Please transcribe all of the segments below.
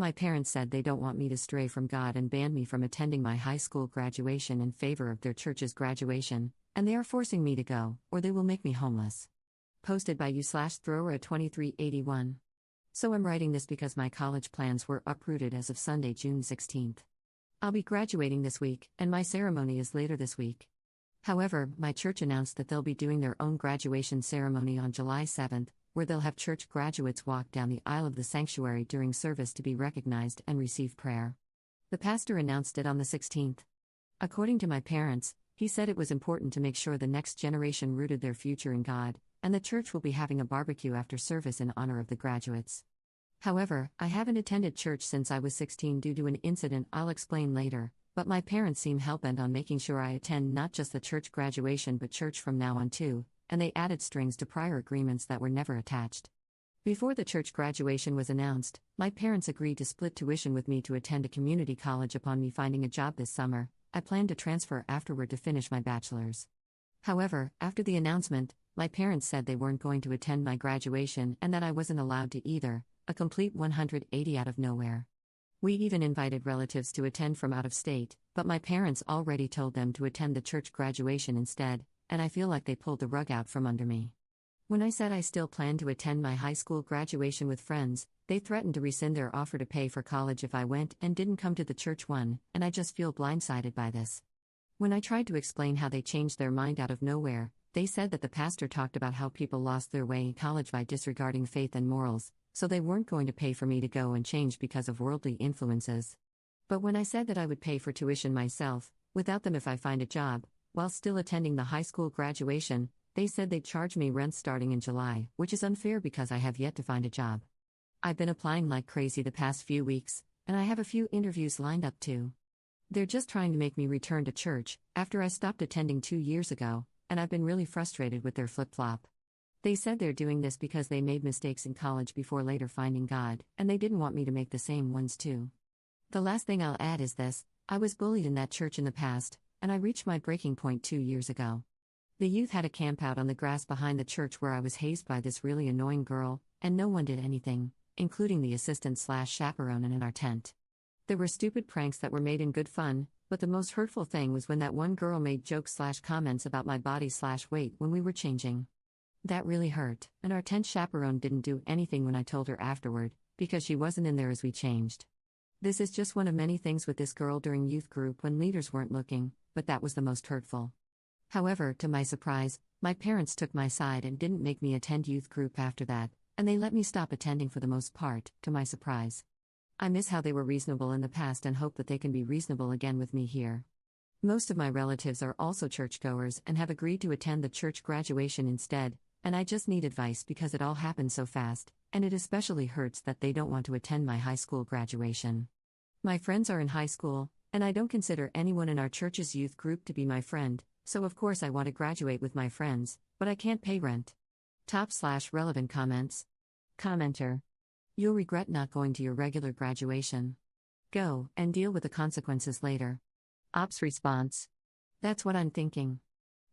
My parents said they don't want me to stray from God and banned me from attending my high school graduation in favor of their church's graduation, and they are forcing me to go, or they will make me homeless. Posted by u/Thrower2381. So I'm writing this because my college plans were uprooted as of Sunday, June 16th. I'll be graduating this week, and my ceremony is later this week. However, my church announced that they'll be doing their own graduation ceremony on July 7th, where they'll have church graduates walk down the aisle of the sanctuary during service to be recognized and receive prayer. The pastor announced it on the 16th. According to my parents, he said it was important to make sure the next generation rooted their future in God, and the church will be having a barbecue after service in honor of the graduates. However, I haven't attended church since I was 16 due to an incident I'll explain later, but my parents seem hell-bent on making sure I attend not just the church graduation but church from now on too, and they added strings to prior agreements that were never attached. Before the church graduation was announced, my parents agreed to split tuition with me to attend a community college upon me finding a job this summer. I planned to transfer afterward to finish my bachelor's. However, after the announcement, my parents said they weren't going to attend my graduation and that I wasn't allowed to either, a complete 180 out of nowhere. We even invited relatives to attend from out of state, but my parents already told them to attend the church graduation instead, and I feel like they pulled the rug out from under me. When I said I still planned to attend my high school graduation with friends, they threatened to rescind their offer to pay for college if I went and didn't come to the church one, and I just feel blindsided by this. When I tried to explain how they changed their mind out of nowhere, they said that the pastor talked about how people lost their way in college by disregarding faith and morals, so they weren't going to pay for me to go and change because of worldly influences. But when I said that I would pay for tuition myself, without them if I find a job, while still attending the high school graduation, they said they'd charge me rent starting in July, which is unfair because I have yet to find a job. I've been applying like crazy the past few weeks, and I have a few interviews lined up too. They're just trying to make me return to church, after I stopped attending 2 years ago, and I've been really frustrated with their flip-flop. They said they're doing this because they made mistakes in college before later finding God, and they didn't want me to make the same ones too. The last thing I'll add is this: I was bullied in that church in the past, and I reached my breaking point 2 years ago. The youth had a camp out on the grass behind the church where I was hazed by this really annoying girl, and no one did anything, including the assistant/chaperone in our tent. There were stupid pranks that were made in good fun, but the most hurtful thing was when that one girl made jokes/comments about my body/weight when we were changing. That really hurt, and our tent chaperone didn't do anything when I told her afterward, because she wasn't in there as we changed. This is just one of many things with this girl during youth group when leaders weren't looking, but that was the most hurtful. However, to my surprise, my parents took my side and didn't make me attend youth group after that, and they let me stop attending for the most part, to my surprise. I miss how they were reasonable in the past and hope that they can be reasonable again with me here. Most of my relatives are also churchgoers and have agreed to attend the church graduation instead, and I just need advice because it all happened so fast, and it especially hurts that they don't want to attend my high school graduation. My friends are in high school, and I don't consider anyone in our church's youth group to be my friend, so of course I want to graduate with my friends, but I can't pay rent. Top/relevant comments. Commenter. You'll regret not going to your regular graduation. Go, and deal with the consequences later. Ops response. That's what I'm thinking.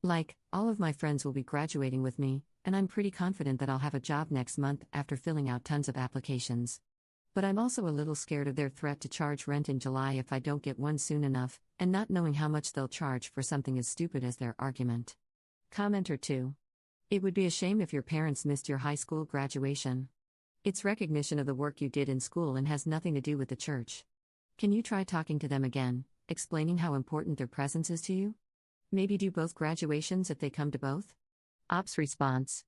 Like, all of my friends will be graduating with me, and I'm pretty confident that I'll have a job next month after filling out tons of applications. But I'm also a little scared of their threat to charge rent in July if I don't get one soon enough, and not knowing how much they'll charge for something as stupid as their argument. Commenter 2. It would be a shame if your parents missed your high school graduation. It's recognition of the work you did in school and has nothing to do with the church. Can you try talking to them again, explaining how important their presence is to you? Maybe do both graduations if they come to both? Ops response.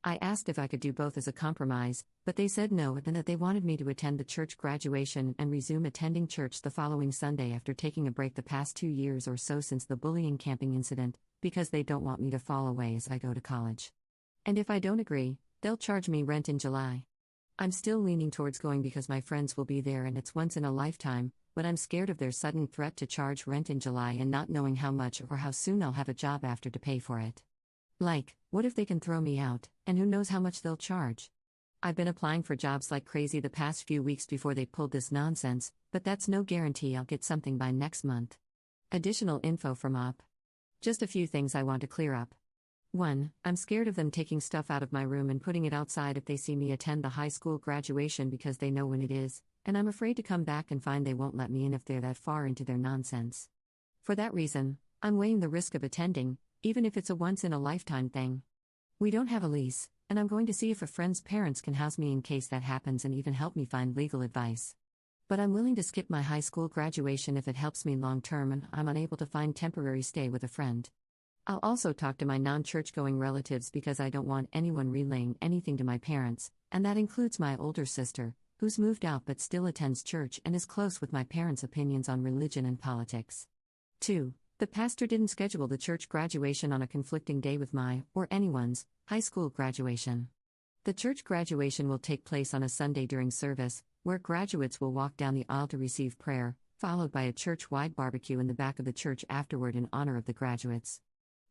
I asked if I could do both as a compromise, but they said no and that they wanted me to attend the church graduation and resume attending church the following Sunday after taking a break the past 2 years or so since the bullying camping incident, because they don't want me to fall away as I go to college. And if I don't agree, they'll charge me rent in July. I'm still leaning towards going because my friends will be there and it's once in a lifetime, but I'm scared of their sudden threat to charge rent in July and not knowing how much or how soon I'll have a job after to pay for it. Like, what if they can throw me out, and who knows how much they'll charge? I've been applying for jobs like crazy the past few weeks before they pulled this nonsense, but that's no guarantee I'll get something by next month. Additional info from OP. Just a few things I want to clear up. 1. I'm scared of them taking stuff out of my room and putting it outside if they see me attend the high school graduation because they know when it is, and I'm afraid to come back and find they won't let me in if they're that far into their nonsense. For that reason, I'm weighing the risk of attending, even if it's a once-in-a-lifetime thing. We don't have a lease, and I'm going to see if a friend's parents can house me in case that happens and even help me find legal advice. But I'm willing to skip my high school graduation if it helps me long-term and I'm unable to find temporary stay with a friend. I'll also talk to my non-church-going relatives because I don't want anyone relaying anything to my parents, and that includes my older sister, who's moved out but still attends church and is close with my parents' opinions on religion and politics. 2. The pastor didn't schedule the church graduation on a conflicting day with my, or anyone's, high school graduation. The church graduation will take place on a Sunday during service, where graduates will walk down the aisle to receive prayer, followed by a church-wide barbecue in the back of the church afterward in honor of the graduates.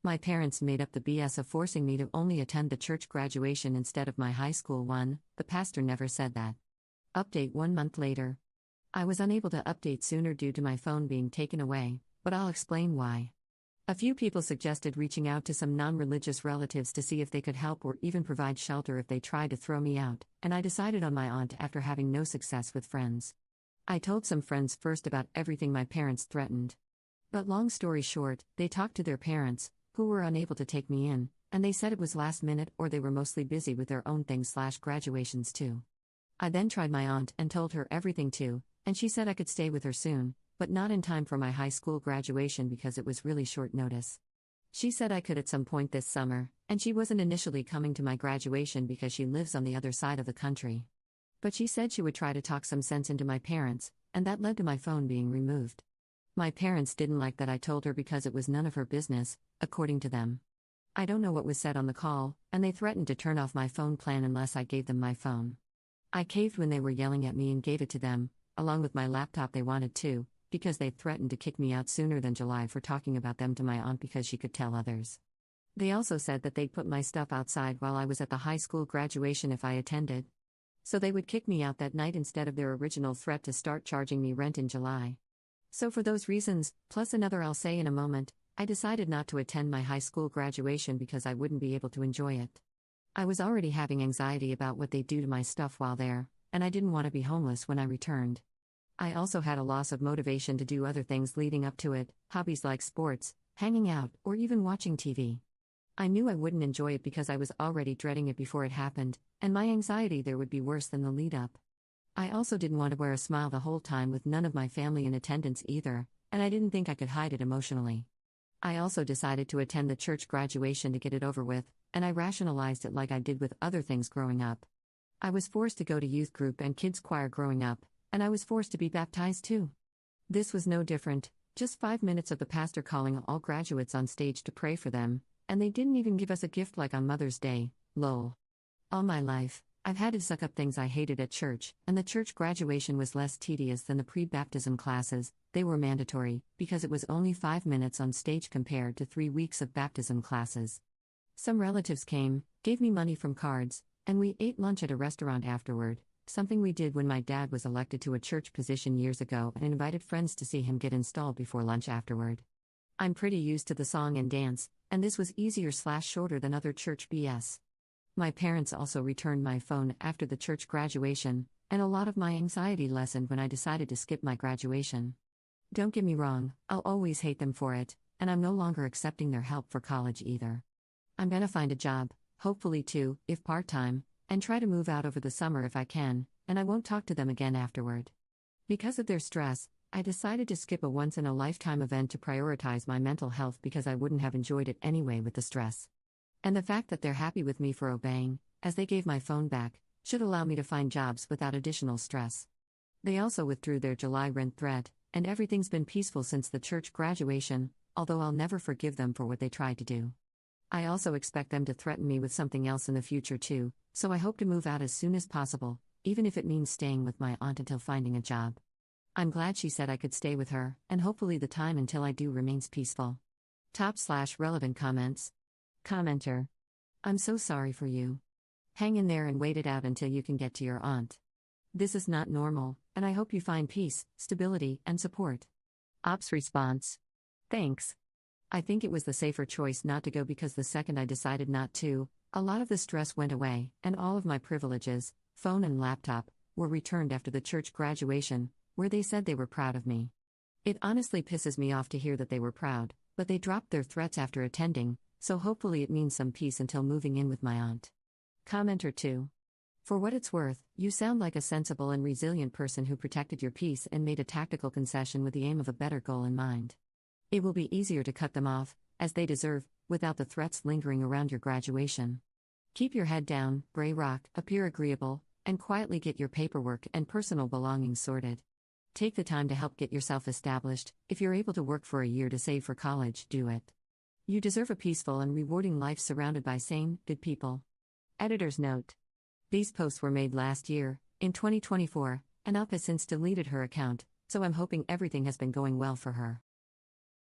My parents made up the BS of forcing me to only attend the church graduation instead of my high school one. The pastor never said that. Update 1 month later. I was unable to update sooner due to my phone being taken away, but I'll explain why. A few people suggested reaching out to some non-religious relatives to see if they could help or even provide shelter if they tried to throw me out, and I decided on my aunt after having no success with friends. I told some friends first about everything my parents threatened. But long story short, they talked to their parents, who were unable to take me in, and they said it was last minute or they were mostly busy with their own things/graduations too. I then tried my aunt and told her everything too, and she said I could stay with her soon, but not in time for my high school graduation because it was really short notice. She said I could at some point this summer, and she wasn't initially coming to my graduation because she lives on the other side of the country. But she said she would try to talk some sense into my parents, and that led to my phone being removed. My parents didn't like that I told her because it was none of her business, according to them. I don't know what was said on the call, and they threatened to turn off my phone plan unless I gave them my phone. I caved when they were yelling at me and gave it to them, along with my laptop they wanted too, because they threatened to kick me out sooner than July for talking about them to my aunt because she could tell others. They also said that they'd put my stuff outside while I was at the high school graduation if I attended. So they would kick me out that night instead of their original threat to start charging me rent in July. So for those reasons, plus another I'll say in a moment, I decided not to attend my high school graduation because I wouldn't be able to enjoy it. I was already having anxiety about what they'd do to my stuff while there, and I didn't want to be homeless when I returned. I also had a loss of motivation to do other things leading up to it, hobbies like sports, hanging out, or even watching TV. I knew I wouldn't enjoy it because I was already dreading it before it happened, and my anxiety there would be worse than the lead up. I also didn't want to wear a smile the whole time with none of my family in attendance either, and I didn't think I could hide it emotionally. I also decided to attend the church graduation to get it over with, and I rationalized it like I did with other things growing up. I was forced to go to youth group and kids choir growing up, and I was forced to be baptized too. This was no different, just 5 minutes of the pastor calling all graduates on stage to pray for them, and they didn't even give us a gift like on Mother's Day, lol. All my life, I've had to suck up things I hated at church, and the church graduation was less tedious than the pre-baptism classes. They were mandatory, because it was only 5 minutes on stage compared to 3 weeks of baptism classes. Some relatives came, gave me money from cards, and we ate lunch at a restaurant afterward, something we did when my dad was elected to a church position years ago and invited friends to see him get installed before lunch afterward. I'm pretty used to the song and dance, and this was easier/shorter than other church BS. My parents also returned my phone after the church graduation, and a lot of my anxiety lessened when I decided to skip my graduation. Don't get me wrong, I'll always hate them for it, and I'm no longer accepting their help for college either. I'm gonna find a job, hopefully too, if part-time, and try to move out over the summer if I can, and I won't talk to them again afterward. Because of their stress, I decided to skip a once-in-a-lifetime event to prioritize my mental health because I wouldn't have enjoyed it anyway with the stress. And the fact that they're happy with me for obeying, as they gave my phone back, should allow me to find jobs without additional stress. They also withdrew their July rent threat, and everything's been peaceful since the church graduation, although I'll never forgive them for what they tried to do. I also expect them to threaten me with something else in the future too, so I hope to move out as soon as possible, even if it means staying with my aunt until finding a job. I'm glad she said I could stay with her, and hopefully the time until I do remains peaceful. Top/relevant comments. Commenter. I'm so sorry for you. Hang in there and wait it out until you can get to your aunt. This is not normal, and I hope you find peace, stability, and support. Ops response. Thanks. I think it was the safer choice not to go because the second I decided not to, a lot of the stress went away, and all of my privileges, phone and laptop, were returned after the church graduation, where they said they were proud of me. It honestly pisses me off to hear that they were proud, but they dropped their threats after attending, so hopefully it means some peace until moving in with my aunt. Commenter 2. For what it's worth, you sound like a sensible and resilient person who protected your peace and made a tactical concession with the aim of a better goal in mind. It will be easier to cut them off, as they deserve, without the threats lingering around your graduation. Keep your head down, Bray Rock, appear agreeable, and quietly get your paperwork and personal belongings sorted. Take the time to help get yourself established. If you're able to work for a year to save for college, do it. You deserve a peaceful and rewarding life surrounded by sane, good people. Editor's note. These posts were made last year, in 2024, and Up has since deleted her account, so I'm hoping everything has been going well for her.